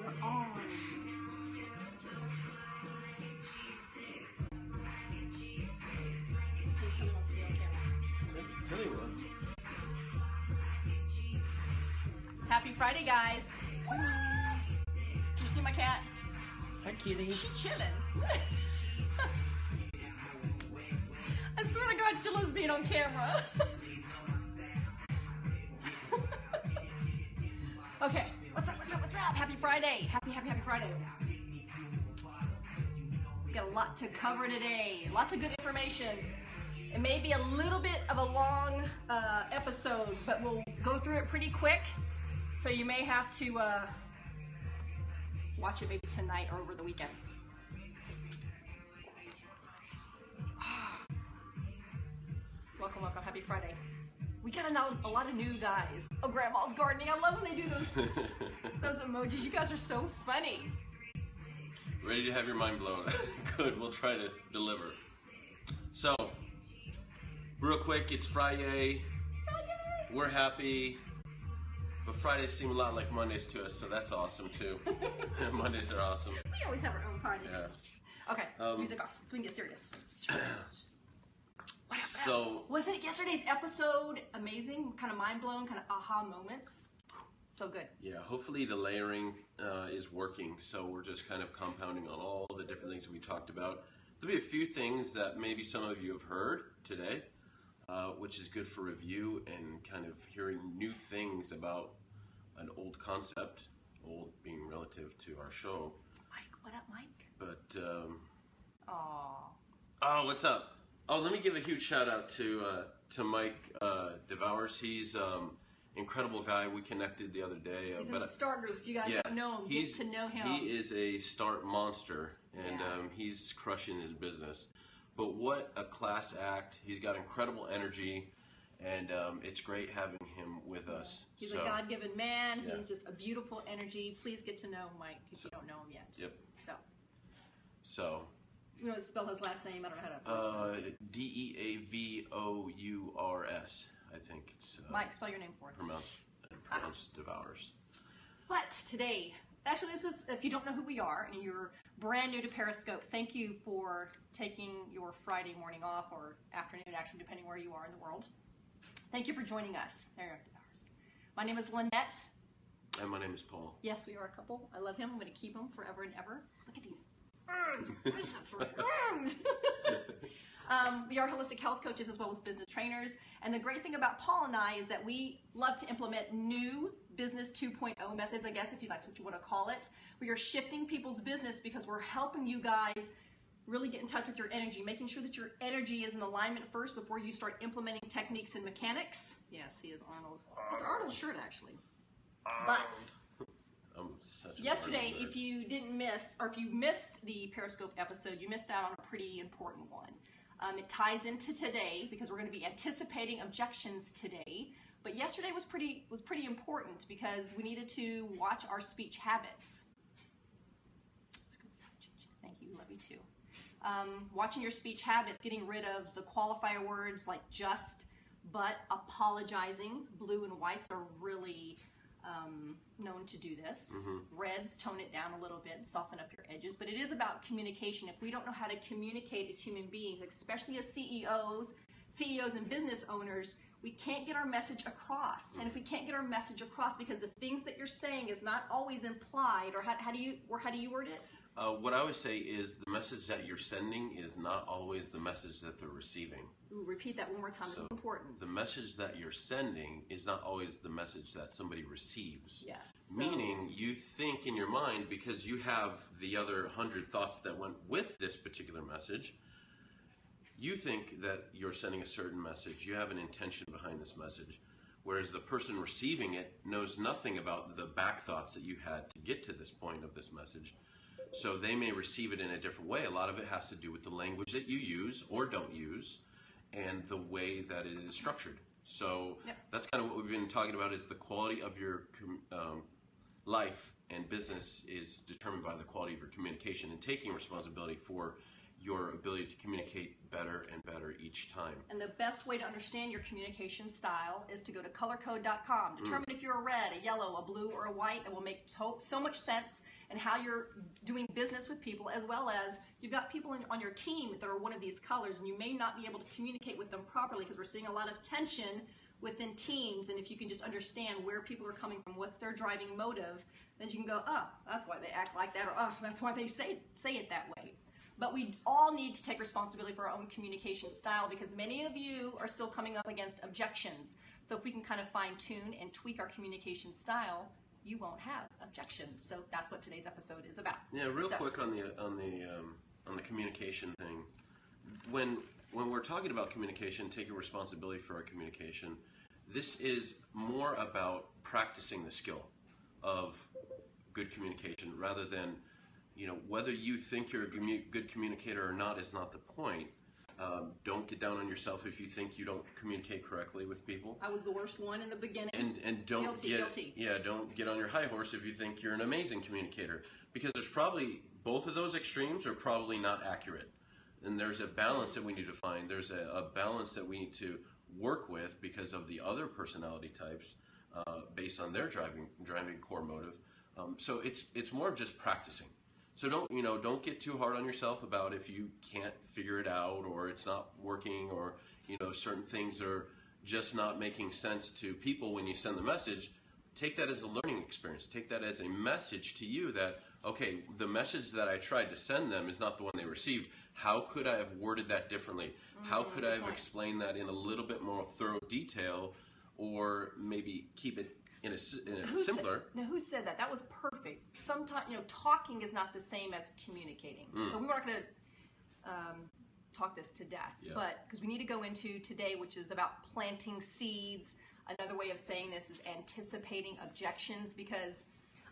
We're on. Tell you what. Happy Friday, guys. Did you see my cat? Hi, kitty. She chilling. I swear to God, she loves being on camera. Okay, what's up, what's up, what's up? Happy Friday. Happy Friday. We got a lot to cover today. Lots of good information. It may be a little bit of a long episode, but we'll go through it pretty quick. So you may have to watch it maybe tonight or over the weekend. Welcome, welcome. Happy Friday. We got a lot of new guys. Oh, Grandma's gardening. I love when they do those emojis. You guys are so funny. Ready to have your mind blown. Good, we'll try to deliver. So, real quick, it's Friday. We're happy. But Fridays seem a lot like Mondays to us, so that's awesome too. Mondays are awesome. We always have our own party. Yeah. Okay, music off, so we can get serious. So, wasn't yesterday's episode amazing? Kind of mind blown, kind of aha moments. So good. yeah, hopefully the layering is working. So we're just kind of compounding on all the different things that we talked about. There'll be a few things that maybe some of you have heard today, which is good for review and kind of hearing new things about an old concept, old being relative to our show. It's Mike. What up, Mike? But, Aww. oh, what's up? Oh, let me give a huge shout out to Mike Devours. He's incredible guy. We connected the other day. He's in the Star Group. If you guys don't know him, get to know him. He is a start monster, and he's crushing his business. But what a class act. He's got incredible energy, and it's great having him with us. He's a God-given man. He's just a beautiful energy. Please get to know Mike if you don't know him yet. Yep. So. You know how to spell his last name? I don't know how to. Deavours. I think it's. Mike, spell your name for us. Pronounced Devours. But today, actually, if you don't know who we are and you're brand new to Periscope, thank you for taking your Friday morning off or afternoon, actually, depending where you are in the world. Thank you for joining us. There you are, Devours. My name is Lynette. And my name is Paul. Yes, we are a couple. I love him. I'm going to keep him forever and ever. Look at these. We are holistic health coaches as well as business trainers, and the great thing about Paul and I is that we love to implement new business 2.0 methods, I guess, if that's what you want to call it. We are shifting people's business because we're helping you guys really get in touch with your energy, making sure that your energy is in alignment first before you start implementing techniques and mechanics. Yes, he is Arnold. It's Arnold's shirt, actually. But yesterday, if you didn't miss, or if you missed the Periscope episode, you missed out on a pretty important one. It ties into today because we're going to be anticipating objections today. But yesterday was pretty important because we needed to watch our speech habits. Thank you, love you too. Watching your speech habits, getting rid of the qualifier words like just, but, apologizing. Blue and whites are really known to do this. Reds tone it down a little bit, soften up your edges, but it is about communication. If we don't know how to communicate as human beings, especially as CEOs and business owners, we can't get our message across. And if we can't get our message across because the things that you're saying is not always implied, or how do you word it? What I always say is the message that you're sending is not always the message that they're receiving. Ooh, repeat that one more time. This is important. The message that you're sending is not always the message that somebody receives. Yes. Meaning you think in your mind, because you have the other 100 thoughts that went with this particular message, you think that you're sending a certain message. You have an intention behind this message. Whereas the person receiving it knows nothing about the back thoughts that you had to get to this point of this message. So they may receive it in a different way. A lot of it has to do with the language that you use or don't use and the way that it is structured. So that's kind of what we've been talking about, is the quality of your life and business is determined by the quality of your communication and taking responsibility for your ability to communicate better and better each time. And the best way to understand your communication style is to go to colorcode.com. Determine if you're a red, a yellow, a blue, or a white. It will make so much sense in how you're doing business with people, as well as you've got people on your team that are one of these colors, and you may not be able to communicate with them properly because we're seeing a lot of tension within teams. And if you can just understand where people are coming from, what's their driving motive, then you can go, oh, that's why they act like that, or oh, that's why they say it that way. But we all need to take responsibility for our own communication style, because many of you are still coming up against objections. So if we can kind of fine tune and tweak our communication style, you won't have objections. So that's what today's episode is about. Yeah, real quick on the communication thing. When we're talking about communication, taking responsibility for our communication, this is more about practicing the skill of good communication rather than, whether you think you're a good communicator or not is not the point. Don't get down on yourself if you think you don't communicate correctly with people. I was the worst one in the beginning. And don't guilty. Don't get on your high horse if you think you're an amazing communicator, because there's probably both of those extremes are probably not accurate. And there's a balance that we need to find. There's a balance that we need to work with because of the other personality types, based on their driving core motive. So it's more of just practicing. So don't get too hard on yourself about if you can't figure it out or it's not working, or certain things are just not making sense to people when you send the message. Take that as a learning experience. Take that as a message to you that, okay, the message that I tried to send them is not the one they received. How could I have worded that differently? How could I have explained that in a little bit more thorough detail, or maybe keep it in a simpler? Who said that? That was perfect. Sometimes, talking is not the same as communicating. So we weren't going to talk this to death, but because we need to go into today, which is about planting seeds. Another way of saying this is anticipating objections, because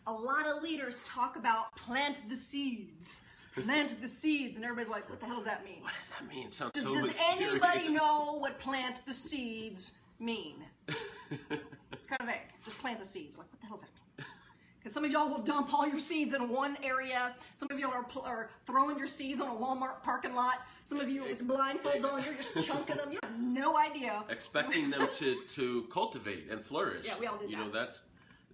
a lot of leaders talk about plant the seeds. Plant the seeds, and everybody's like, what the hell does that mean? What does that mean? It sounds so mysterious. Does anybody know what plant the seeds mean? It's kind of vague. Just plant the seeds. Like, what the hell does that mean? Because some of y'all will dump all your seeds in one area. Some of y'all are throwing your seeds on a Walmart parking lot. Some of you with blindfolds on, you're just chunking them. You have no idea. Expecting them to cultivate and flourish. Yeah, we all did that.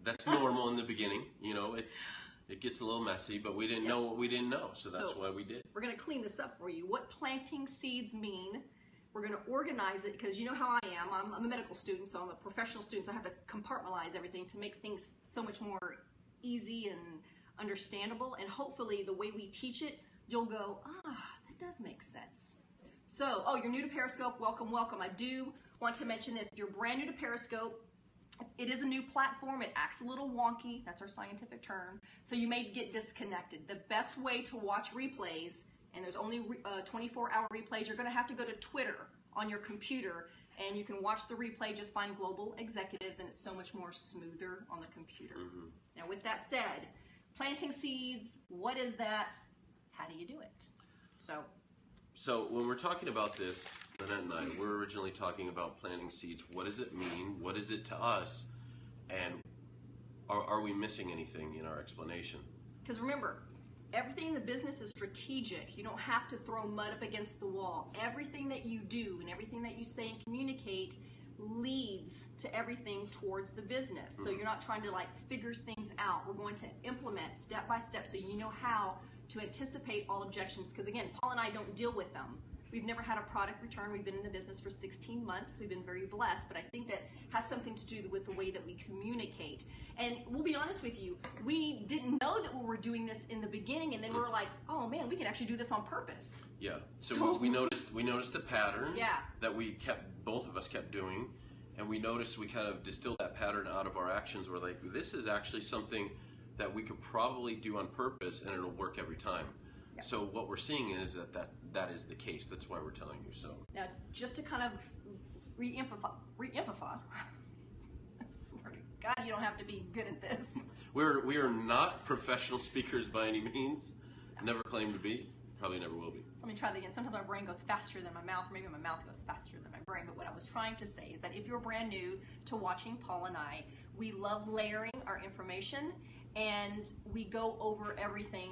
That's normal in the beginning. It gets a little messy, but we didn't know what we didn't know, so that's why we did. We're going to clean this up for you. What planting seeds mean. We're going to organize it, because you know how I am. I'm a medical student, so I'm a professional student, so I have to compartmentalize everything to make things so much more easy and understandable. And hopefully the way we teach it, you'll go, that does make sense. So, you're new to Periscope. Welcome, welcome. I do want to mention this. If you're brand new to Periscope, it is a new platform. It acts a little wonky. That's our scientific term. So you may get disconnected. The best way to watch replays, and there's only 24-hour replays, you're going to have to go to Twitter on your computer, and you can watch the replay. Just find Global Executives, and it's so much more smoother on the computer. Now, with that said, planting seeds, what is that? How do you do it? So when we're talking about this, Lynette and I, we're originally talking about planting seeds. What does it mean? What is it to us? And are we missing anything in our explanation? Because remember, everything in the business is strategic. You don't have to throw mud up against the wall. Everything that you do and everything that you say and communicate leads to everything towards the business. So you're not trying to figure things out. We're going to implement step by step so you know how to anticipate all objections, because again, Paul and I don't deal with them. We've never had a product return. We've been in the business for 16 months. We've been very blessed, but I think that has something to do with the way that we communicate. And we'll be honest with you, we didn't know that we were doing this in the beginning, and then we were like, oh man, we can actually do this on purpose. Yeah. So we noticed a pattern that both of us kept doing, and we noticed we kind of distilled that pattern out of our actions. We're like, this is actually something that we could probably do on purpose, and it'll work every time. Yeah. So what we're seeing is that is the case. That's why we're telling you. So now, just to kind of re-emphasize. I swear to God, you don't have to be good at this. We are not professional speakers by any means. Never claim to be. Probably never will be. So let me try that again. Sometimes my brain goes faster than my mouth, or maybe my mouth goes faster than my brain. But what I was trying to say is that if you're brand new to watching Paul and I, we love layering our information, and we go over everything.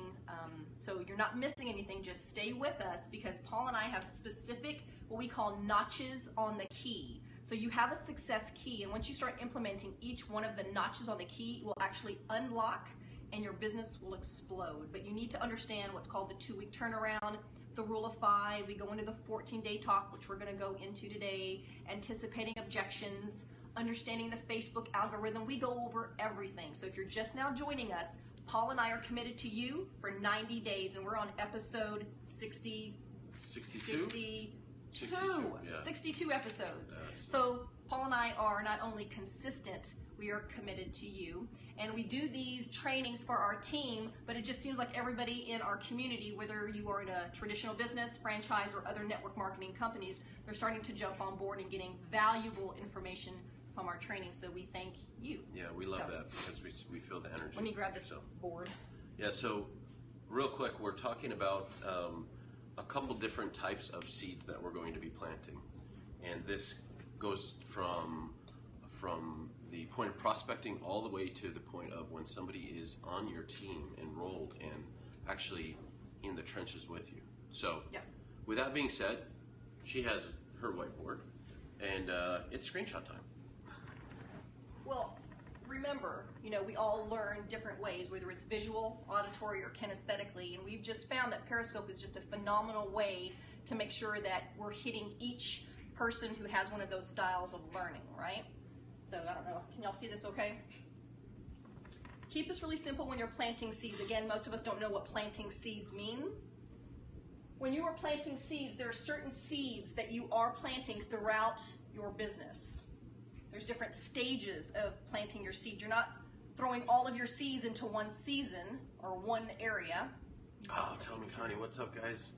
So you're not missing anything. Just stay with us, because Paul and I have specific, what we call notches on the key. So you have a success key, and once you start implementing each one of the notches on the key, it will actually unlock and your business will explode. But you need to understand what's called the 2-week turnaround, the rule of 5. We go into the 14-day talk, which we're going to go into today, anticipating objections, understanding the Facebook algorithm. We go over everything. So if you're just now joining us, Paul and I are committed to you for 90 days, and we're on episode 62 episodes. So Paul and I are not only consistent, we are committed to you. And we do these trainings for our team, but it just seems like everybody in our community, whether you are in a traditional business, franchise, or other network marketing companies, they're starting to jump on board and getting valuable information from our training. So we thank you. Yeah, we love that, because we feel the energy. Let me grab this board. Yeah, so real quick, we're talking about a couple different types of seeds that we're going to be planting. And this goes from the point of prospecting all the way to the point of when somebody is on your team, enrolled, and actually in the trenches with you. So with that being said, she has her whiteboard, and it's screenshot time. Well, remember, we all learn different ways, whether it's visual, auditory, or kinesthetically, and we've just found that Periscope is just a phenomenal way to make sure that we're hitting each person who has one of those styles of learning, right? So I don't know, can y'all see this okay? Keep this really simple when you're planting seeds. Again, most of us don't know what planting seeds mean. When you are planting seeds, there are certain seeds that you are planting throughout your business. There's different stages of planting your seed. You're not throwing all of your seeds into one season or one area. Oh, tell me, Connie, what's up, guys?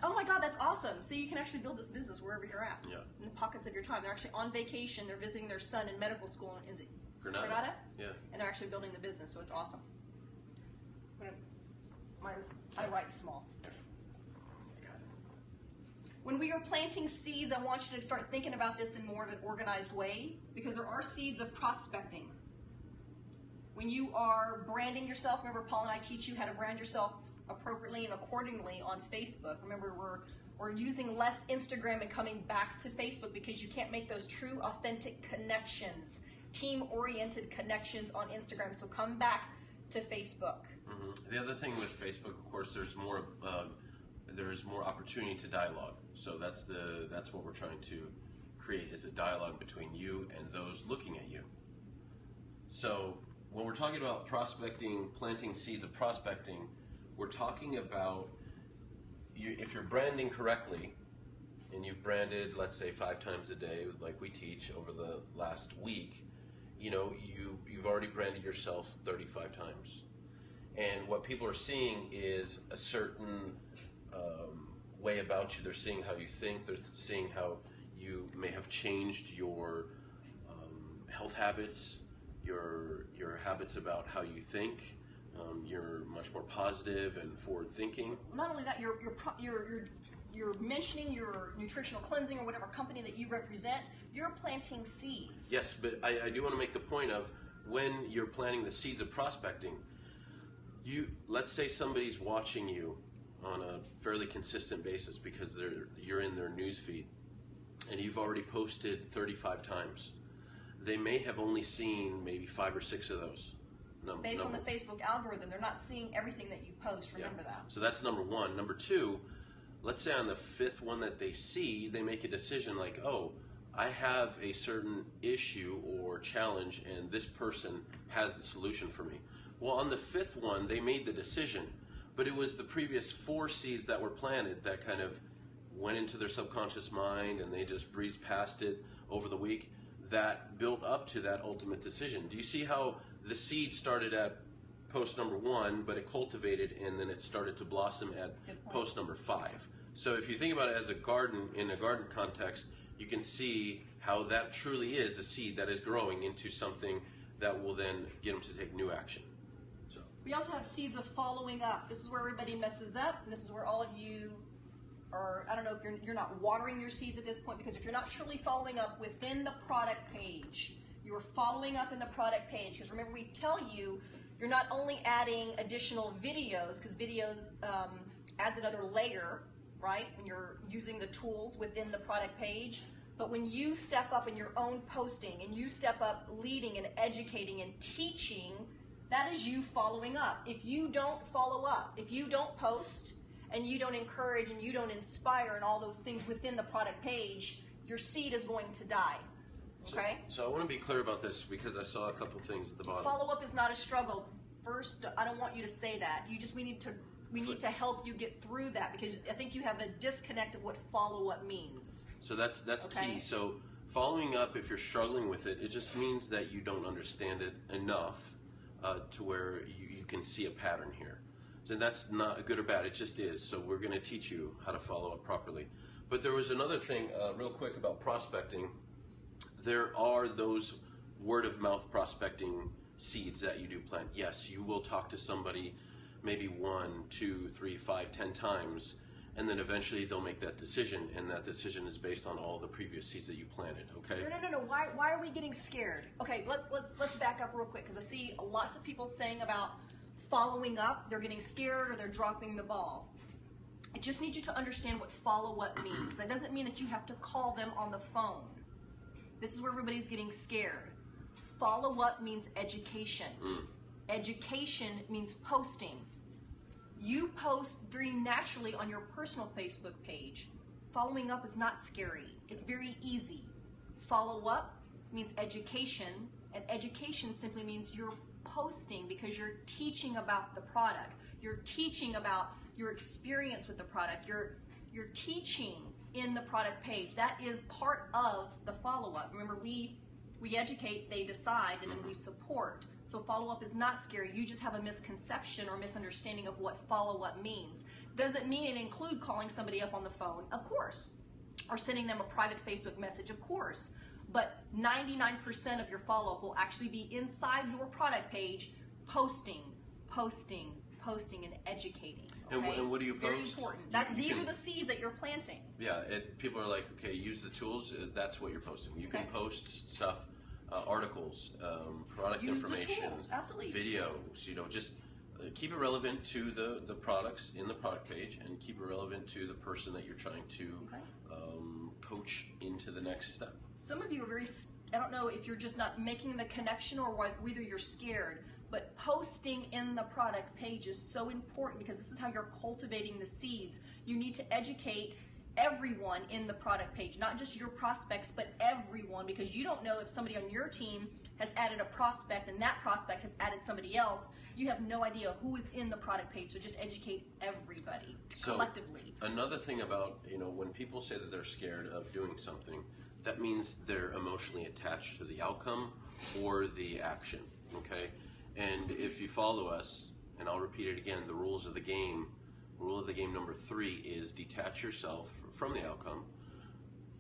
Oh my God, that's awesome. So you can actually build this business wherever you're at. Yeah. In the pockets of your time. They're actually on vacation. They're visiting their son in medical school. Is it Granada? Yeah. And they're actually building the business, so it's awesome. I write small. When we are planting seeds, I want you to start thinking about this in more of an organized way, because there are seeds of prospecting. When you are branding yourself, remember Paul and I teach you how to brand yourself appropriately and accordingly on Facebook. Remember, we're using less Instagram and coming back to Facebook, because you can't make those true, authentic connections, team-oriented connections on Instagram. So come back to Facebook. Mm-hmm. The other thing with Facebook, of course, there's more opportunity to dialogue. So that's what we're trying to create, is a dialogue between you and those looking at you. So when we're talking about prospecting, planting seeds of prospecting, we're talking about if you're branding correctly, and you've branded, let's say, 5 times a day, like we teach over the last week, you've already branded yourself 35 times. And what people are seeing is a certain way about you. They're seeing how you think. They're seeing how you may have changed your health habits, your habits about how you think. You're much more positive and forward thinking. Not only that, you're mentioning your nutritional cleansing or whatever company that you represent. You're planting seeds. Yes, but I do want to make the point of, when you're planting the seeds of prospecting, let's say somebody's watching you on a fairly consistent basis because you're in their news feed, and you've already posted 35 times. They may have only seen maybe 5 or 6 of those. Based on the Facebook algorithm, they're not seeing everything that you post. Remember that. So that's number 1. Number 2, let's say on the 5th one that they see, they make a decision like, oh, I have a certain issue or challenge, and this person has the solution for me. Well, on the 5th one, they made the decision, but it was the previous 4 seeds that were planted that kind of went into their subconscious mind, and they just breezed past it over the week, that built up to that ultimate decision. Do you see how the seed started at post number 1, but it cultivated, and then it started to blossom at post number 5? So if you think about it as a garden, in a garden context, you can see how that truly is a seed that is growing into something that will then get them to take new action. So we also have seeds of following up. This is where everybody messes up, and this is where all of you are, I don't know if you're not watering your seeds at this point, because if you're not truly following up within the product page, you are following up in the product page, because remember, we tell you You're not only adding additional videos, because videos adds another layer, right, when you're using the tools within the product page, but when you step up in your own posting and you step up leading and educating and teaching, that is you following up. If you don't follow up, if you don't post and you don't encourage and you don't inspire and all those things within the product page, your seed is going to die. Okay? So I want to be clear about this because I saw a couple things at the bottom. Follow up is not a struggle. First, I don't want you to say that. We need to help you get through that, because I think you have a disconnect of what follow up means. So that's okay? key. So following up, if you're struggling with it, it just means that you don't understand it enough to where you can see a pattern here. So that's not good or bad, it just is. So we're going to teach you how to follow up properly. But there was another thing real quick about prospecting. There are those word of mouth prospecting seeds that you do plant. Yes, you will talk to somebody maybe 1, 2, 3, 5, 10 times, and then eventually they'll make that decision, and that decision is based on all the previous seeds that you planted. Okay? No. Why are we getting scared? Okay, let's back up real quick, because I see lots of people saying about following up. They're getting scared or they're dropping the ball. I just need you to understand what follow up means. That doesn't mean that you have to call them on the phone. This is where everybody's getting scared. Follow up means education. Education means posting. You post very naturally on your personal Facebook page. Following up is not scary. It's very easy. Follow up means education, and education simply means you're posting because you're teaching about the product. You're teaching about your experience with the product. You're teaching in the product page. That is part of the follow-up. Remember, we educate, they decide, and then we support. So follow-up is not scary. You just have a misconception or misunderstanding of what follow-up means. Does it mean and include calling somebody up on the phone? Of course. Or sending them a private Facebook message? Of course. But 99% of your follow-up will actually be inside your product page, posting, and educating. Okay? And what do you it's post? Very important. These are the seeds that you're planting. Yeah, people are like, okay, use the tools. That's what you're posting. You can post stuff, articles, product use information, the tools. Absolutely. videos. Just keep it relevant to the products in the product page, and keep it relevant to the person that you're trying to coach into the next step. Some of you are I don't know if you're just not making the connection, or whether you're scared, but posting in the product page is so important, because this is how you're cultivating the seeds. You need to educate everyone in the product page, not just your prospects, but everyone, because you don't know if somebody on your team has added a prospect and that prospect has added somebody else. You have no idea who is in the product page, so just educate everybody collectively. Another thing about, when people say that they're scared of doing something, that means they're emotionally attached to the outcome or the action, okay? And if you follow us, and I'll repeat it again, the rules of the game, rule of the game number 3 is detach yourself from the outcome,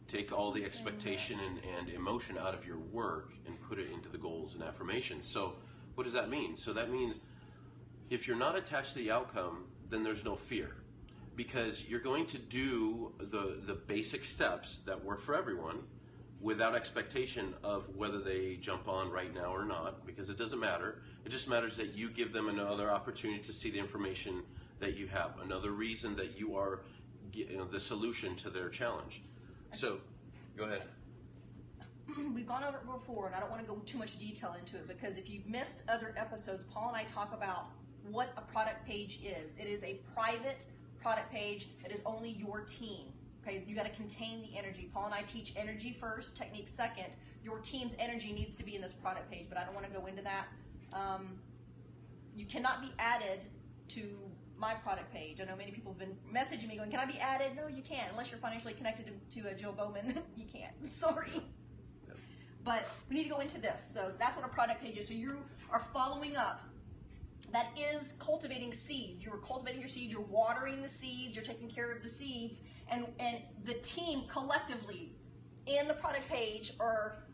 take all the expectation and emotion out of your work and put it into the goals and affirmations. So what does that mean? So that means if you're not attached to the outcome, then there's no fear, because you're going to do the basic steps that work for everyone without expectation of whether they jump on right now or not, because it doesn't matter. It just matters that you give them another opportunity to see the information that you have, another reason that you are the solution to their challenge. So, go ahead. We've gone over it before, and I don't want to go too much detail into it, because if you've missed other episodes, Paul and I talk about what a product page is. It is a private product page that is only your team. Okay, you got to contain the energy. Paul and I teach energy first, technique second. Your team's energy needs to be in this product page, but I don't want to go into that. You cannot be added to my product page. I know many people have been messaging me going, can I be added? No, you can't. Unless you're financially connected to Joe Bowman, you can't. Sorry. Yep. But we need to go into this. So that's what a product page is. So you are following up. That is cultivating seeds. You're cultivating your seeds. You're watering the seeds. You're taking care of the seeds. And the team collectively in the product page are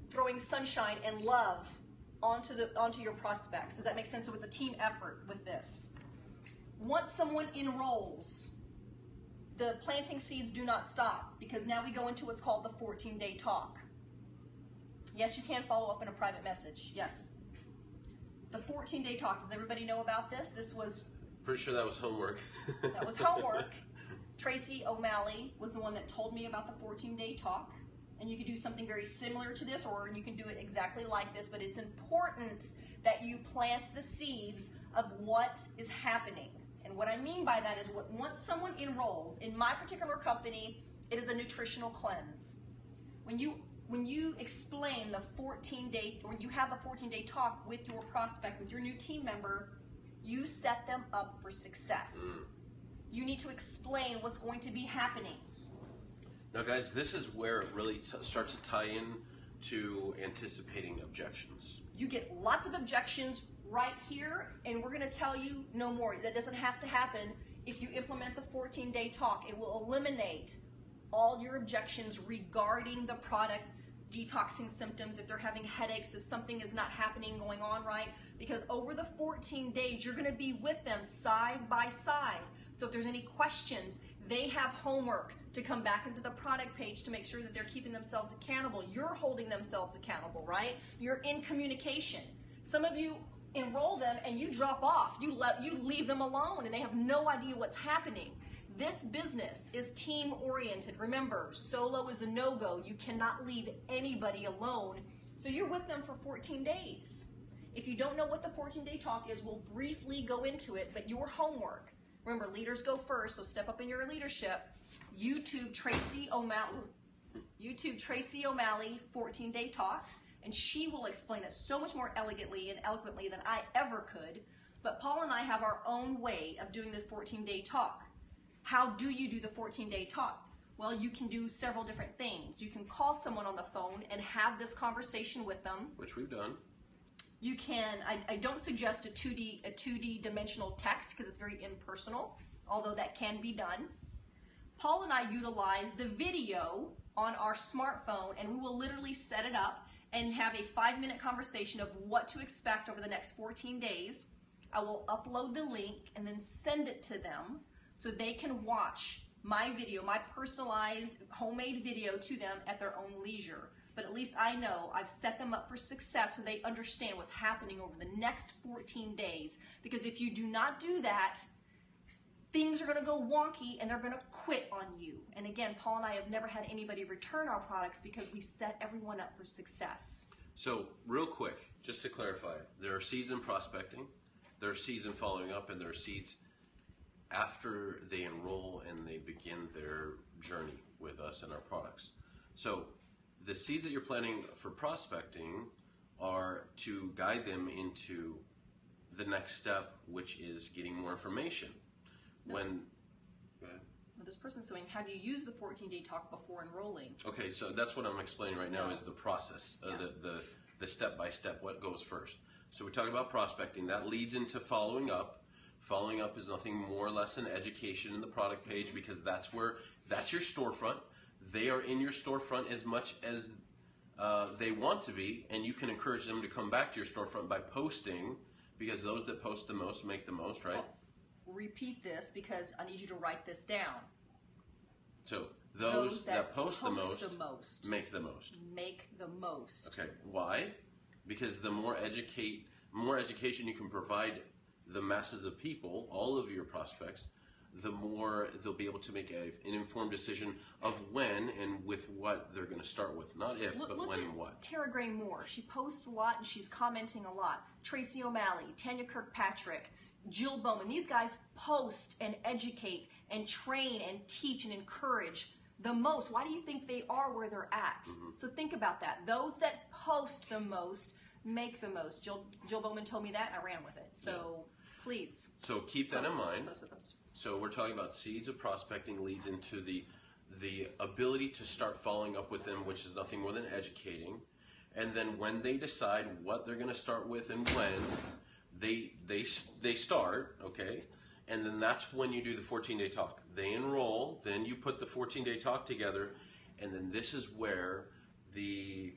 throwing sunshine and love onto your prospects. Does that make sense? So it's a team effort with this. Once someone enrolls, the planting seeds do not stop, because now we go into what's called the 14-day talk. Yes, you can follow up in a private message. Yes. The 14-day talk. Does everybody know about this? This was... Pretty sure that was homework. That was homework. Tracy O'Malley was the one that told me about the 14-day talk. And you can do something very similar to this, or you can do it exactly like this, but it's important that you plant the seeds of what is happening. And what I mean by that is once someone enrolls, in my particular company, it is a nutritional cleanse. When you explain the 14-day, when you have a 14-day talk with your prospect, with your new team member, you set them up for success. You need to explain what's going to be happening. Now, guys, this is where it really starts to tie in to anticipating objections. You get lots of objections right here, and we're going to tell you no more. That doesn't have to happen if you implement the 14-day talk. It will eliminate all your objections regarding the product, detoxing symptoms, if they're having headaches, if something is not happening, going on right, because over the 14 days, you're going to be with them side by side. So if there's any questions, they have homework to come back into the product page to make sure that they're keeping themselves accountable. You're holding themselves accountable, right? You're in communication. Some of you enroll them and you drop off. You leave them alone and they have no idea what's happening. This business is team oriented. Remember, solo is a no-go. You cannot leave anybody alone. So you're with them for 14 days. If you don't know what the 14-day talk is, we'll briefly go into it, but your homework. Remember, leaders go first, so step up in your leadership. YouTube Tracy O'Malley 14-day talk, and she will explain it so much more elegantly and eloquently than I ever could. But Paul and I have our own way of doing this 14-day talk. How do you do the 14-day talk? Well, you can do several different things. You can call someone on the phone and have this conversation with them. Which we've done. You can, I don't suggest a 2D dimensional text because it's very impersonal, although that can be done. Paul and I utilize the video on our smartphone, and we will literally set it up and have a 5-minute conversation of what to expect over the next 14 days. I will upload the link and then send it to them so they can watch my video, my personalized homemade video to them at their own leisure. But at least I know I've set them up for success so they understand what's happening over the next 14 days. Because if you do not do that, things are going to go wonky and they're going to quit on you. And again, Paul and I have never had anybody return our products because we set everyone up for success. So real quick, just to clarify, there are seeds in prospecting, there are seeds in following up, and there are seeds after they enroll and they begin their journey with us and our products. So the seeds that you're planning for prospecting are to guide them into the next step, which is getting more information. No. Well, this person's saying, have you used the 14-day talk before enrolling? Okay, so that's what I'm explaining right now, No. is the process, Yeah. the step-by-step, what goes first. So we're talking about prospecting. That leads into following up. Following up is nothing more or less than education in the product page, because that's your storefront. They are in your storefront as much as they want to be, and you can encourage them to come back to your storefront by posting, because those that post the most make the most, right? Well, repeat this because I need you to write this down. So those that post the most make the most. Okay, why? Because the more education you can provide the masses of people, all of your prospects, the more they'll be able to make an informed decision of when and with what they're going to start with. Not if, but when and what. Tara Gray Moore. She posts a lot and she's commenting a lot. Tracy O'Malley, Tanya Kirkpatrick, Jill Bowman. These guys post and educate and train and teach and encourage the most. Why do you think they are where they're at? So think about that. Those that post the most make the most. Jill Bowman told me that and I ran with it. So please. So keep that in mind. Post. So we're talking about seeds of prospecting leads into the ability to start following up with them, which is nothing more than educating. And then when they decide what they're going to start with and when, they start, okay? And then that's when you do the 14-day talk. They enroll, then you put the 14-day talk together, and then this is where the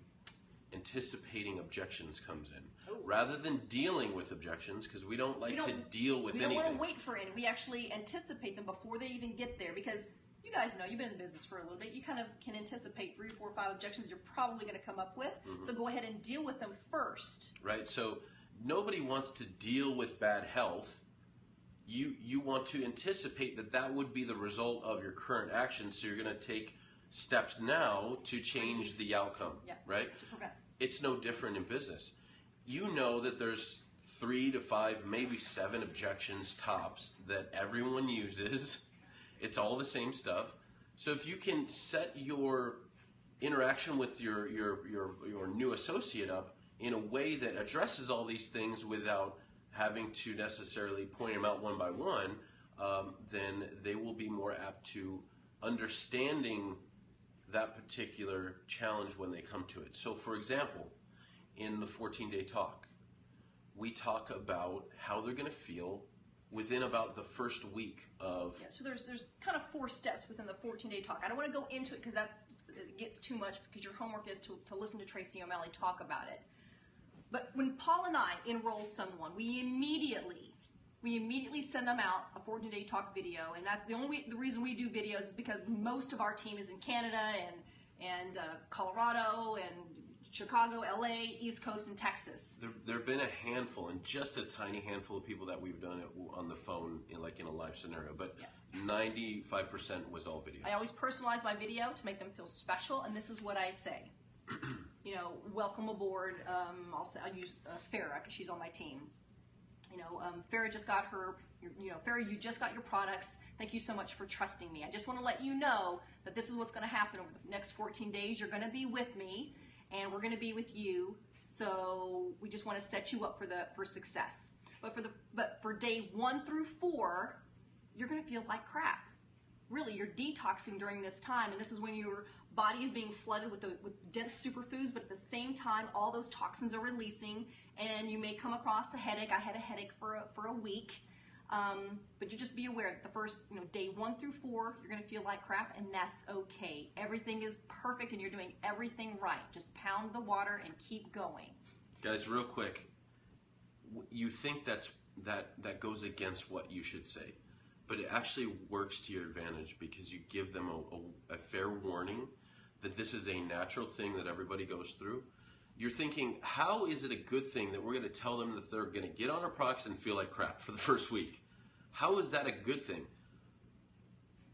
anticipating objections comes in. Ooh. Rather than dealing with objections, because we don't like to deal with anything. We don't want to wait for any. We actually anticipate them before they even get there, because you guys know, you've been in business for a little bit, you kind of can anticipate 3, 4, 5 objections you're probably going to come up with. So go ahead and deal with them first. Right, so nobody wants to deal with bad health. You want to anticipate that that would be the result of your current actions, so you're going to take steps now to change the outcome, right? To prevent. It's no different in business. You know that there's 3 to 5, maybe 7 objections tops that everyone uses. It's all the same stuff. So if you can set your interaction with your new associate up in a way that addresses all these things without having to necessarily point them out one by one, then they will be more apt to understanding that particular challenge when they come to it. So for example, in the 14-day talk, we talk about how they're going to feel within about the first week of... Yeah, so there's kind of 4 steps within the 14-day talk. I don't want to go into it because it gets too much, because your homework is to listen to Tracy O'Malley talk about it. But when Paul and I enroll someone, we immediately send them out a 14-day talk video, and that's the reason we do videos is because most of our team is in Canada and Colorado and Chicago, LA, East Coast, and Texas. There have been a handful, and just a tiny handful of people that we've done it on the phone, in a live scenario, but 95% was all video. I always personalize my video to make them feel special, and this is what I say. Welcome aboard. I'll use Farah because she's on my team. Farah just got her, Farah, you just got your products. Thank you so much for trusting me. I just want to let you know that this is what's going to happen over the next 14 days. You're going to be with me, and we're going to be with you. So we just want to set you up for success. But for day 1 through 4, you're going to feel like crap. Really, you're detoxing during this time, and this is when your body is being flooded with dense superfoods, but at the same time, all those toxins are releasing, and you may come across a headache. I had a headache for a week, but you just be aware that the first, day 1 through 4, you're going to feel like crap, and that's okay. Everything is perfect, and you're doing everything right. Just pound the water and keep going. Guys, real quick, you think that goes against what you should say. But it actually works to your advantage because you give them a fair warning that this is a natural thing that everybody goes through. You're thinking, how is it a good thing that we're going to tell them that they're going to get on our products and feel like crap for the first week? How is that a good thing?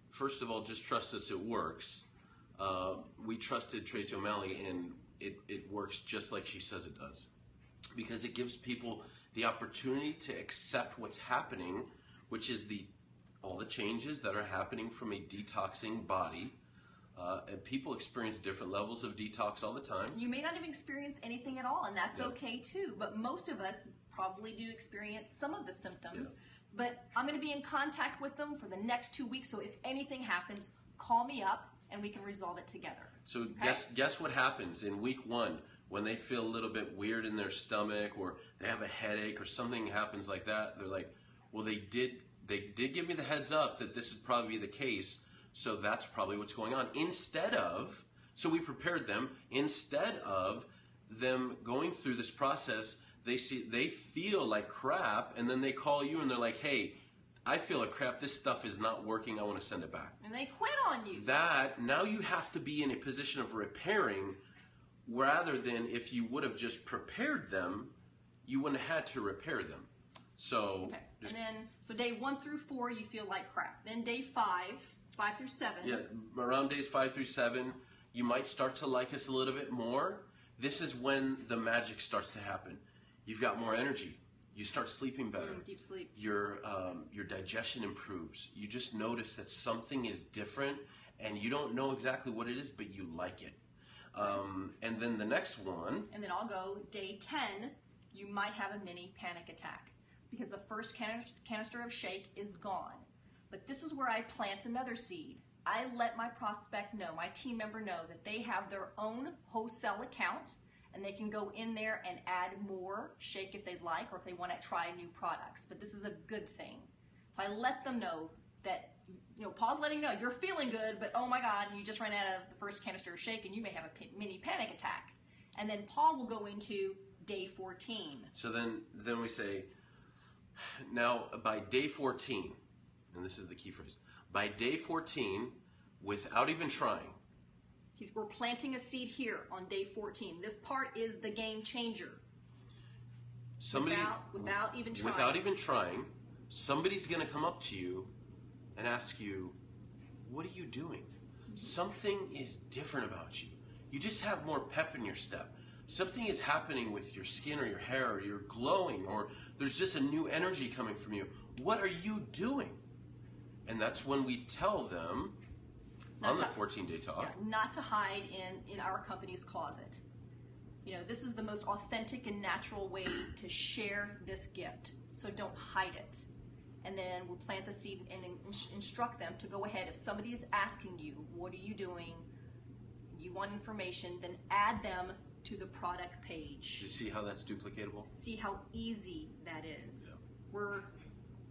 First of all, just trust us, it works. We trusted Tracy O'Malley, and it works just like she says it does. Because it gives people the opportunity to accept what's happening, which is all the changes that are happening from a detoxing body. And people experience different levels of detox all the time. You may not even experience anything at all, and that's okay too. But most of us probably do experience some of the symptoms. But I'm going to be in contact with them for the next 2 weeks, so if anything happens, call me up and we can resolve it together. So guess what happens in week 1 when they feel a little bit weird in their stomach, or they have a headache, or something happens like that. They're like, well, they did give me the heads up that this would probably be the case, so that's probably what's going on. So we prepared them. Instead of them going through this process, they feel like crap, and then they call you and they're like, hey, I feel like crap, this stuff is not working, I want to send it back. And they quit on you. Now you have to be in a position of repairing, rather than if you would have just prepared them, you wouldn't have had to repair them. So, so day 1 through 4, you feel like crap. Then day 5 through 7. Yeah, around days 5 through 7, you might start to like us a little bit more. This is when the magic starts to happen. You've got more energy. You start sleeping better. Deep sleep. Your digestion improves. You just notice that something is different, and you don't know exactly what it is, but you like it. And then the next one. And then I'll go day 10. You might have a mini panic attack, because the first canister of shake is gone. But this is where I plant another seed. I let my prospect know, my team member know, that they have their own wholesale account, and they can go in there and add more shake if they'd like, or if they want to try new products. But this is a good thing. So I let them know that, Paul's letting know, you're feeling good, but oh my God, you just ran out of the first canister of shake and you may have a mini panic attack. And then Paul will go into day 14. So then we say, now by day 14, and this is the key phrase, by day 14, without even trying. We're planting a seed here on day 14. This part is the game changer. Somebody without even trying. Without even trying, somebody's going to come up to you and ask you, "What are you doing?" Something is different about you. You just have more pep in your step. Something is happening with your skin or your hair, or you're glowing, or there's just a new energy coming from you. What are you doing? And that's when we tell them on the 14-day talk. Yeah, not to hide in our company's closet. You know, this is the most authentic and natural way to share this gift. So don't hide it. And then we'll plant the seed and instruct them to go ahead. If somebody is asking you, what are you doing? You want information, then add them to the product page. You see how that's duplicatable? See how easy that is. Yeah.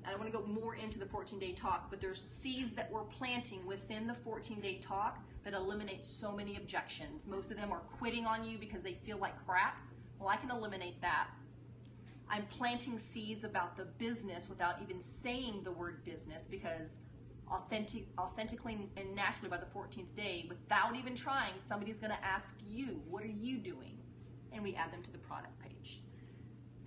I don't want to go more into the 14-day talk, but there's seeds that we're planting within the 14-day talk that eliminate so many objections. Most of them are quitting on you because they feel like crap. Well, I can eliminate that. I'm planting seeds about the business without even saying the word business, because authentically and naturally by the 14th day, without even trying, somebody's going to ask you, what are you doing? And we add them to the product page.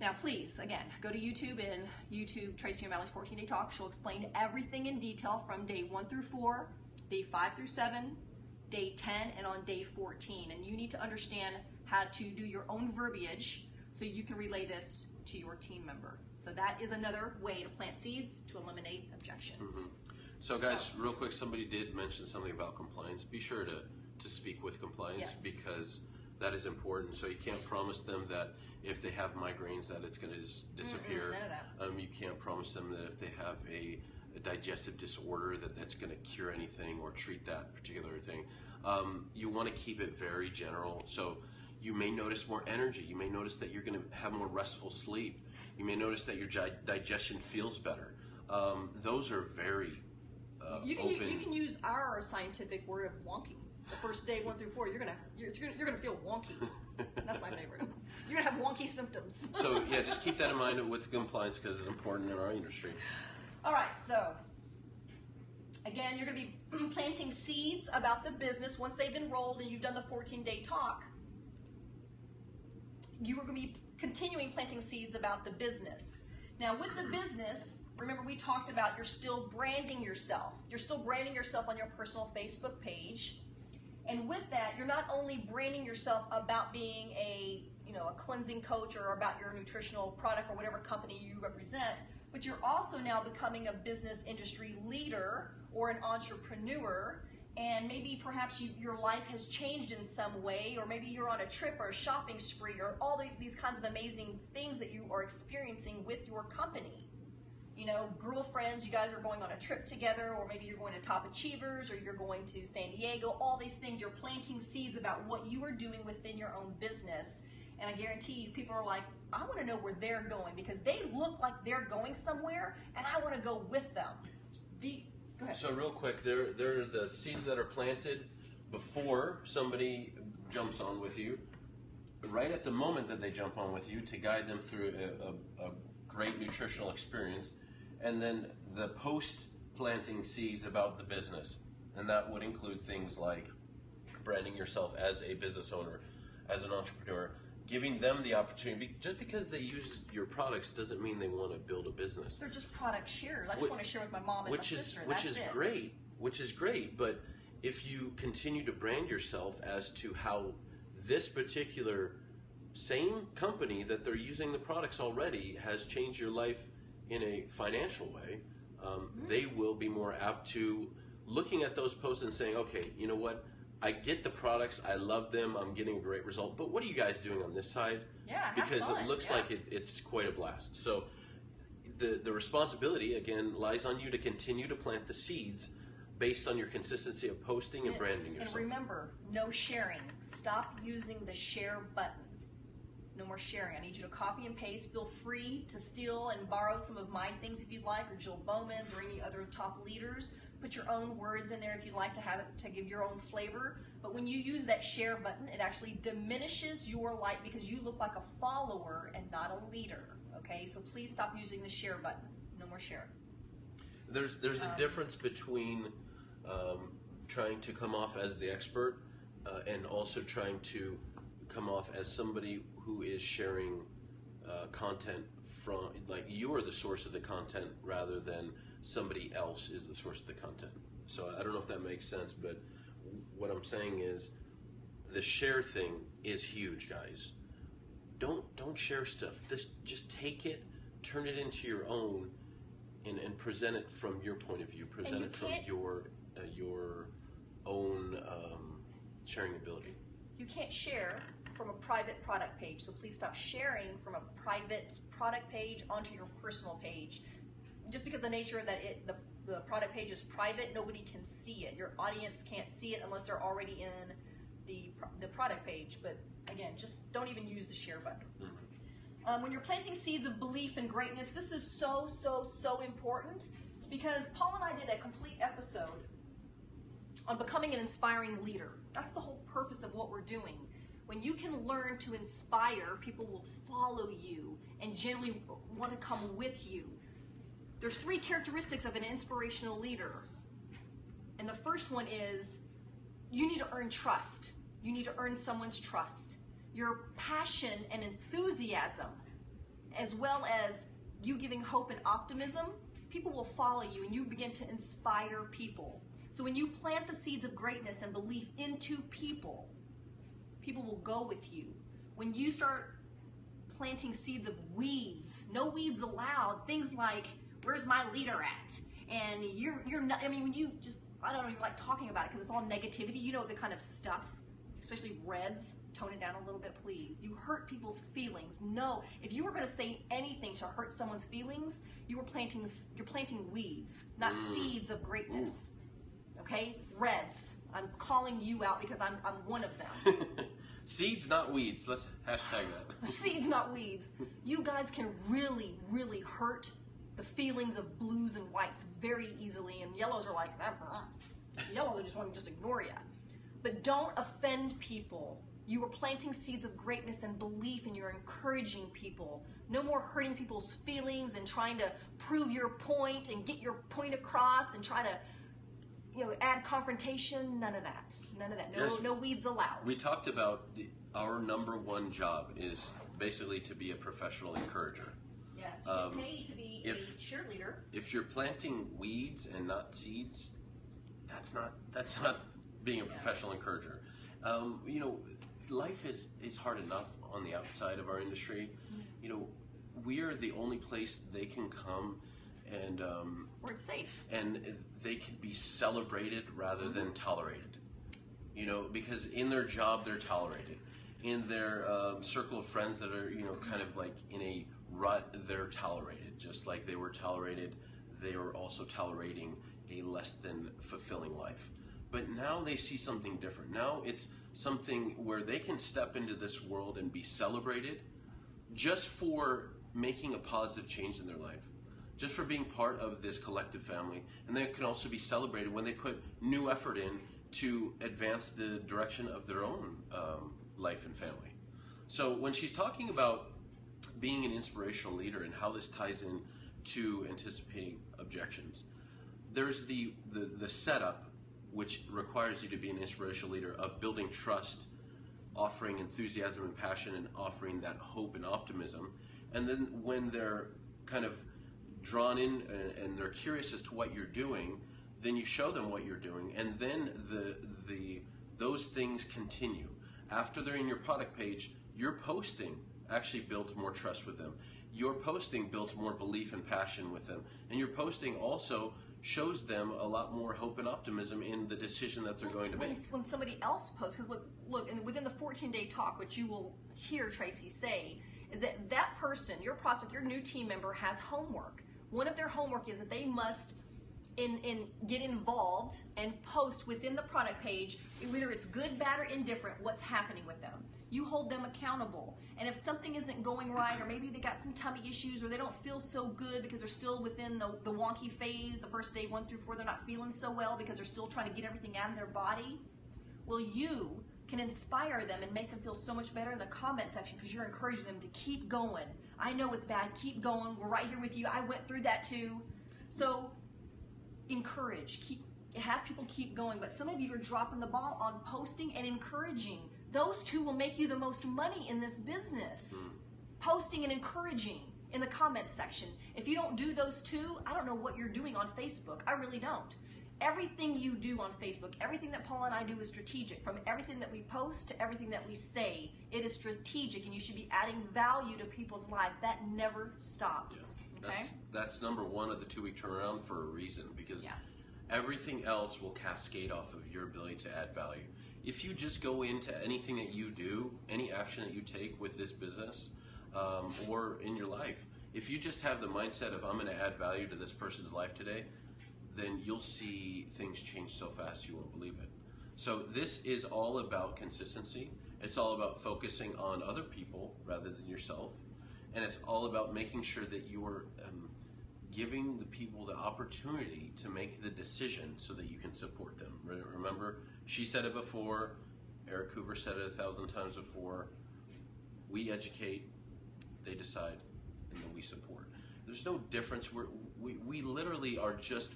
Now, please, again, go to YouTube and YouTube Tracy O'Malley's 14-day talk. She'll explain everything in detail from day 1 through 4, day 5 through 7, day 10, and on day 14. And you need to understand how to do your own verbiage so you can relay this to your team member. So that is another way to plant seeds to eliminate objections. Mm-hmm. So guys, real quick, somebody did mention something about compliance. Be sure to speak with compliance, because that is important. So you can't promise them that if they have migraines that it's going to just disappear. None of that. You can't promise them that if they have a digestive disorder that's going to cure anything or treat that particular thing. You want to keep it very general. So you may notice more energy. You may notice that you're going to have more restful sleep. You may notice that your digestion feels better. Those are very open. You can use our scientific word of wonky. The first day 1 through 4, you're gonna feel wonky. That's my favorite. You're gonna have wonky symptoms. So yeah, just keep that in mind with compliance, because it's important in our industry. All right, so again, you're gonna be planting seeds about the business once they've enrolled and you've done the 14-day talk. You are gonna be continuing planting seeds about the business. Now, with the business, remember we talked about you're still branding yourself. You're still branding yourself on your personal Facebook page. And with that, you're not only branding yourself about being a cleansing coach or about your nutritional product or whatever company you represent, but you're also now becoming a business industry leader or an entrepreneur. And maybe perhaps your life has changed in some way, or maybe you're on a trip or a shopping spree, or all these kinds of amazing things that you are experiencing with your company. You know, girlfriends, you guys are going on a trip together, or maybe you're going to Top Achievers, or you're going to San Diego, all these things. You're planting seeds about what you are doing within your own business. And I guarantee you, people are like, I want to know where they're going, because they look like they're going somewhere, and I want to go with them. Go ahead. So real quick, they're the seeds that are planted before somebody jumps on with you, right at the moment that they jump on with you, to guide them through a great nutritional experience, and then the post-planting seeds about the business. And that would include things like branding yourself as a business owner, as an entrepreneur, giving them the opportunity. Just because they use your products doesn't mean they want to build a business. They're just product shares. I just want to share with my mom and my sister. Which is great. But if you continue to brand yourself as to how this particular same company that they're using the products already has changed your life in a financial way, they will be more apt to looking at those posts and saying, okay, you know what? I get the products, I love them, I'm getting a great result, but what are you guys doing on this side? Yeah, because have fun. It looks like it's quite a blast. So the responsibility, again, lies on you to continue to plant the seeds based on your consistency of posting and branding yourself. And remember, no sharing. Stop using the share button. No more sharing. I need you to copy and paste. Feel free to steal and borrow some of my things if you'd like, or Jill Bowman's, or any other top leaders. Put your own words in there if you'd like to have it to give your own flavor. But when you use that share button, it actually diminishes your light, because you look like a follower and not a leader. Okay, so please stop using the share button. No more share. There's a difference between trying to come off as the expert and also trying to come off as somebody who is sharing content from, like, you are the source of the content rather than somebody else is the source of the content. So I don't know if that makes sense, but what I'm saying is the share thing is huge, guys. Don't share stuff. Just take it, turn it into your own, and present it from your point of view. Present it from your own sharing ability. You can't share from a private product page, so please stop sharing from a private product page onto your personal page. Just because the nature that the product page is private, nobody can see it. Your audience can't see it unless they're already in the product page. But again, just don't even use the share button. When you're planting seeds of belief and greatness, this is so important, because Paul and I did a complete episode on becoming an inspiring leader. That's the whole purpose of what we're doing. When you can learn to inspire, people will follow you and generally want to come with you. There's 3 characteristics of an inspirational leader. And the first one is you need to earn trust. You need to earn someone's trust. Your passion and enthusiasm, as well as you giving hope and optimism, people will follow you and you begin to inspire people. So when you plant the seeds of greatness and belief into people, people will go with you. When you start planting seeds of weeds, no weeds allowed, things like, where's my leader at? And you're not, I mean, when you just, I don't even like talking about it because it's all negativity, you know, the kind of stuff, especially reds, tone it down a little bit, please. You hurt people's feelings. No, if you were going to say anything to hurt someone's feelings, you're planting weeds, not seeds of greatness. Okay, reds. I'm calling you out because I'm one of them. Seeds, not weeds. Let's hashtag that. Seeds, not weeds. You guys can really hurt the feelings of blues and whites very easily, and yellows are like, yellows are just want to just ignore you. But don't offend people. You are planting seeds of greatness and belief, and you're encouraging people. No more hurting people's feelings and trying to prove your point and get your point across and try to, you know, add confrontation. None of that. None of that. No, yes, no weeds allowed. We talked about our number one job is basically to be a professional encourager. Yes, you get paid to be a cheerleader. If you're planting weeds and not seeds, that's not being a professional encourager. You know, life is hard enough on the outside of our industry. You know, we are the only place they can come and where it's safe, and they can be celebrated rather than tolerated. You know, because in their job they're tolerated, in their circle of friends that are, you know, kind of like in a rut, they're tolerated. Just like they were tolerated, they are also tolerating a less than fulfilling life. But now they see something different. Now it's something where they can step into this world and be celebrated just for making a positive change in their life, just for being part of this collective family. And they can also be celebrated when they put new effort in to advance the direction of their own life and family. So when she's talking about being an inspirational leader and how this ties in to anticipating objections, there's the setup, which requires you to be an inspirational leader, of building trust, offering enthusiasm and passion, and offering that hope and optimism. And then when they're kind of drawn in and they're curious as to what you're doing, then you show them what you're doing, and then those things continue. After they're in your product page, your posting actually builds more trust with them. Your posting builds more belief and passion with them, and your posting also shows them a lot more hope and optimism in the decision that they're going to make. When somebody else posts, because look, and within the 14-day talk, what you will hear Tracy say is that person, your prospect, your new team member, has homework. One of their homework is that they must get involved and post within the product page, whether it's good, bad, or indifferent, what's happening with them. You hold them accountable. And if something isn't going right, or maybe they got some tummy issues, or they don't feel so good because they're still within the wonky phase, the first day 1 through 4, they're not feeling so well because they're still trying to get everything out of their body, well, you can inspire them and make them feel so much better in the comment section because you're encouraging them to keep going. I know it's bad, keep going, we're right here with you, I went through that too. So encourage, have people keep going. But some of you are dropping the ball on posting and encouraging. Those two will make you the most money in this business. posting and encouraging in the comments section. If you don't do those two, I don't know what you're doing on Facebook. I really don't. Everything you do on Facebook, everything that Paul and I do is strategic. From everything that we post to everything that we say, it is strategic, and you should be adding value to people's lives. That never stops. Yeah. Okay? That's number one of the 2-week turnaround for a reason, because everything else will cascade off of your ability to add value. If you just go into anything that you do, any action that you take with this business or in your life, if you just have the mindset of I'm going to add value to this person's life today, then you'll see things change so fast you won't believe it. So this is all about consistency. It's all about focusing on other people rather than yourself. And it's all about making sure that you're giving the people the opportunity to make the decision so that you can support them. Remember, she said it before, Eric Krueger said it 1,000 times before, we educate, they decide, and then we support. There's no difference. We literally are just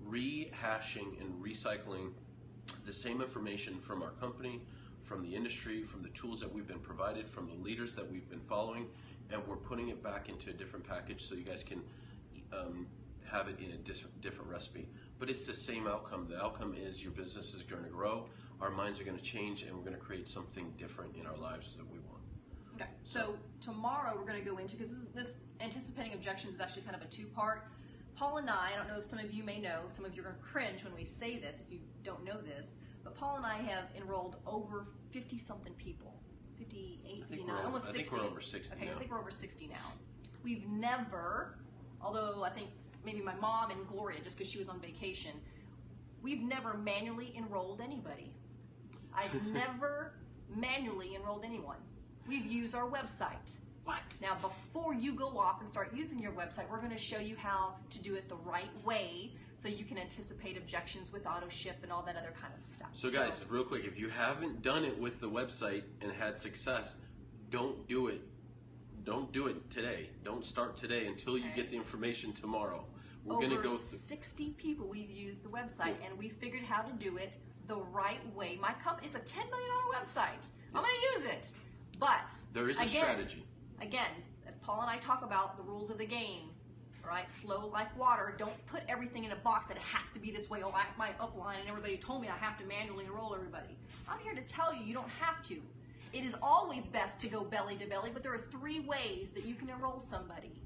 rehashing and recycling the same information from our company, from the industry, from the tools that we've been provided, from the leaders that we've been following, and we're putting it back into a different package so you guys can have it in a different recipe. But it's the same outcome. The outcome is your business is going to grow, our minds are going to change, and we're going to create something different in our lives that we want. Okay, so tomorrow we're going to go into, because this anticipating objections is actually kind of a two-part. Paul and I don't know if some of you may know, some of you are going to cringe when we say this if you don't know this, but Paul and I have enrolled over 50-something people, 58, 59, almost 60. I think we're over 60 Okay, now. I think we're over 60 now. We've never, although I think maybe my mom and Gloria, just because she was on vacation, we've never manually enrolled anybody. I've never manually enrolled anyone. We've used our website. What? Now, before you go off and start using your website, we're going to show you how to do it the right way so you can anticipate objections with auto ship and all that other kind of stuff. So guys, real quick, if you haven't done it with the website and had success, don't do it. Don't do it today. Don't start today until you get the information tomorrow. We're going to go through 60 people we've used the website, and we figured how to do it the right way. My company, it's a $10 million website. I'm going to use it. But there is a strategy. Again, as Paul and I talk about the rules of the game, all right, flow like water. Don't put everything in a box that it has to be this way. Oh, my upline and everybody told me I have to manually enroll everybody. I'm here to tell you, you don't have to. It is always best to go belly to belly, but there are 3 ways that you can enroll somebody.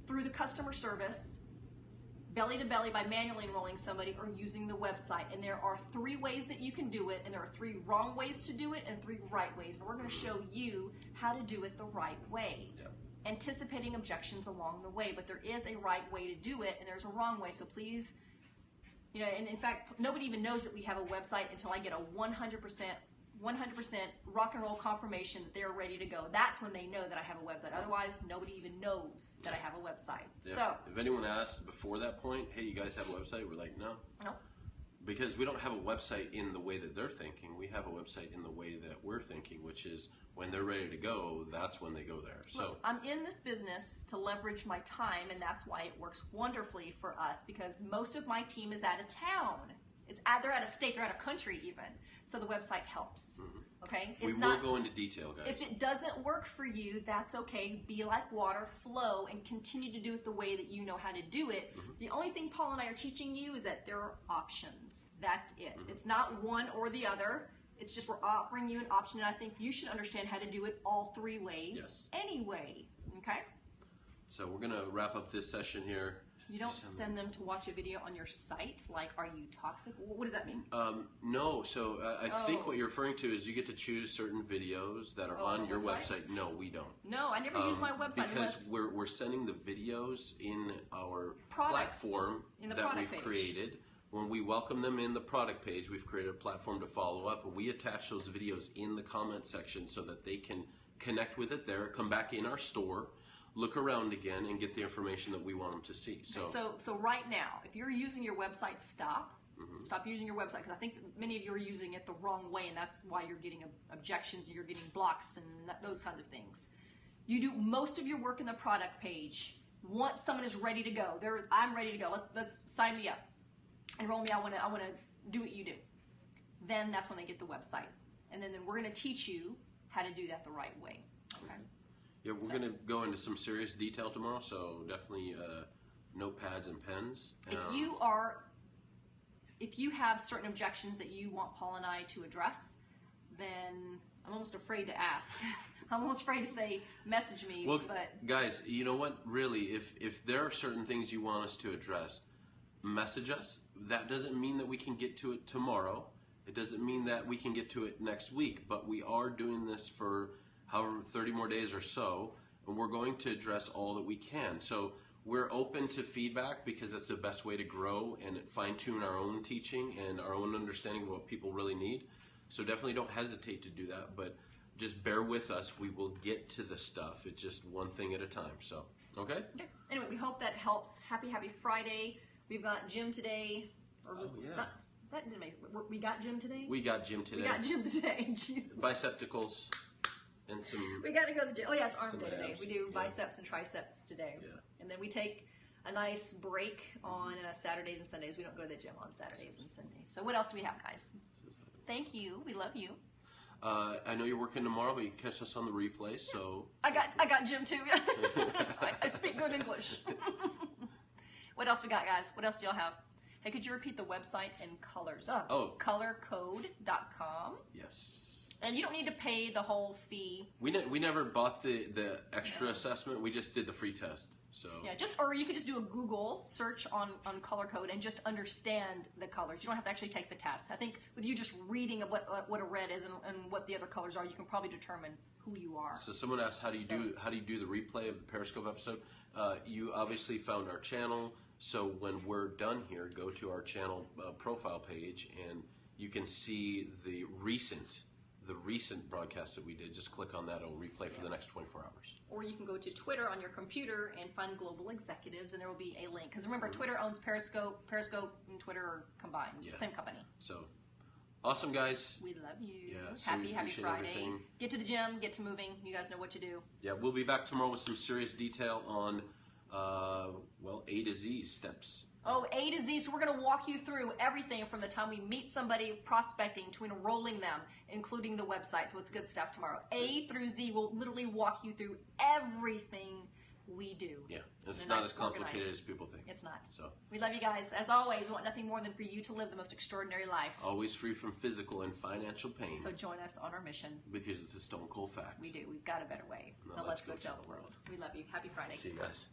Through the customer service, belly to belly by manually enrolling somebody, or using the website. And there are 3 ways that you can do it, and there are 3 wrong ways to do it and 3 right ways. And we're going to show you how to do it the right way. Yep. Anticipating objections along the way, but there is a right way to do it and there's a wrong way. So please, you know, and in fact, nobody even knows that we have a website until I get a 100% rock and roll confirmation that they're ready to go. That's when they know that I have a website. Otherwise, nobody even knows that I have a website. Yeah. So if anyone asks before that point, hey, you guys have a website? We're like, no. No. Because we don't have a website in the way that they're thinking. We have a website in the way that we're thinking, which is when they're ready to go, that's when they go there. So look, I'm in this business to leverage my time, and that's why it works wonderfully for us, because most of my team is out of town. They're out of state, they're out of country even. So the website helps. Okay? We will go into detail, guys. If it doesn't work for you, that's okay. Be like water, flow, and continue to do it the way that you know how to do it. The only thing Paul and I are teaching you is that there are options. That's it. It's not one or the other. It's just we're offering you an option, and I think you should understand how to do it all 3 ways anyway. Okay? So we're going to wrap up this session here. You don't send them to watch a video on your site? Like, are you toxic? What does that mean? No. So I think what you're referring to is you get to choose certain videos that are on your website. No, we don't. No, I never use my website because we're sending the videos in our platform that we've created. When we welcome them in the product page, we've created a platform to follow up, and we attach those videos in the comment section so that they can connect with it there, come back in our store, look around again, and get the information that we want them to see. So right now, if you're using your website, stop. Stop using your website, because I think many of you are using it the wrong way, and that's why you're getting objections and you're getting blocks and those kinds of things. You do most of your work in the product page. Once someone is ready to go, I'm ready to go. Let's sign me up. Enroll me. I want to do what you do. Then that's when they get the website, and then we're going to teach you how to do that the right way. Okay. Yeah, we're going to go into some serious detail tomorrow, so definitely notepads and pens. If you have certain objections that you want Paul and I to address, then I'm almost afraid to ask. I'm almost afraid to say, message me. Well, but guys, you know what? Really, if there are certain things you want us to address, message us. That doesn't mean that we can get to it tomorrow. It doesn't mean that we can get to it next week, but we are doing this for however 30 more days or so, and we're going to address all that we can. So we're open to feedback because that's the best way to grow and fine-tune our own teaching and our own understanding of what people really need. So definitely don't hesitate to do that, but just bear with us. We will get to the stuff. It's just one thing at a time. So, okay? Anyway, we hope that helps. Happy Friday. We've got gym today. That didn't make it. We got gym today? We got gym today. We got gym today. Jesus. Bicepticles and some... We got to go to the gym. Oh, yeah, it's arm day today. abs. We do biceps and triceps today. Yeah. And then we take a nice break on Saturdays and Sundays. We don't go to the gym on Saturdays and Sundays. So what else do we have, guys? Thank you. We love you. I know you're working tomorrow, but you can catch us on the replay, so... I got gym too. I speak good English. What else we got, guys? What else do y'all have? Hey, could you repeat the website and colors? Colorcode.com. Yes. And you don't need to pay the whole fee. We never bought the extra assessment. We just did the free test. So yeah, or you could just do a Google search on color code and just understand the colors. You don't have to actually take the test. I think with you just reading of what a red is and what the other colors are, you can probably determine who you are. So someone asked, how do you do the replay of the Periscope episode? You obviously found our channel. So when we're done here, go to our channel profile page and you can see the recent broadcast that we did. Just click on that. It'll replay for the next 24 hours. Or you can go to Twitter on your computer and find Global Executives, and there will be a link. Because remember, Twitter owns Periscope. Periscope and Twitter are combined. Yeah. Same company. So, awesome, guys. We love you. Yeah, so happy Friday. Everything. Get to the gym. Get to moving. You guys know what to do. Yeah, we'll be back tomorrow with some serious detail on, A to Z steps. Oh, A to Z. So we're going to walk you through everything from the time we meet somebody prospecting to enrolling them, including the website. So it's good stuff tomorrow. A through Z will literally walk you through everything we do. Yeah, it's not as complicated as people think. It's not. So we love you guys. As always, we want nothing more than for you to live the most extraordinary life. Always free from physical and financial pain. So join us on our mission. Because it's a stone cold fact. We do. We've got a better way. Now let's go tell the world. We love you. Happy Friday. See you guys.